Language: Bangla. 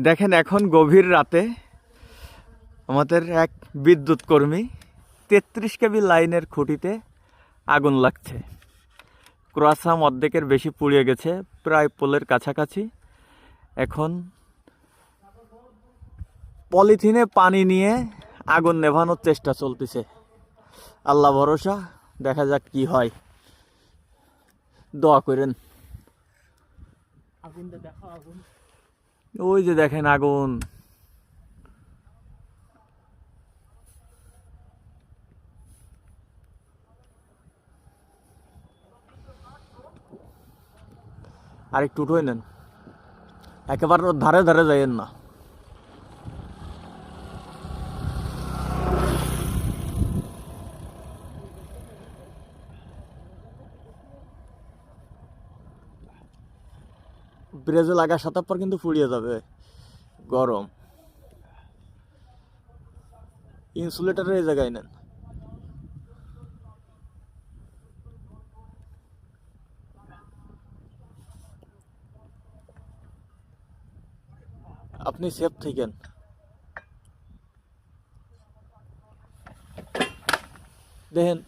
দেখেন এখন গভীর রাতে আমাদের এক বিদ্যুৎ কর্মী 33 কেবি লাইনের খুঁটিতে আগুন লাগছে। ক্রসাম অর্ধেকের বেশি পুড়িয়ে গেছে, প্রায় পোলের কাছাকাছি। এখন পলিথিনে পানি নিয়ে আগুন নেভানোর চেষ্টা চলতেছে। আল্লাহ ভরসা, দেখা যাক কি হয়। দোয়া করেন। ওই যে দেখেন আগুন। আরেকটু উঠোই নেন, একেবারে ওর ধারে ধারে যাইয়েন না। ব্রেজে লাগার সাথে পর কিন্তু ফুরিয়ে যাবে, গরম। ইনসুলেটারের এই জায়গায় নেন। আপনি সেফ থাকেন। দেখেন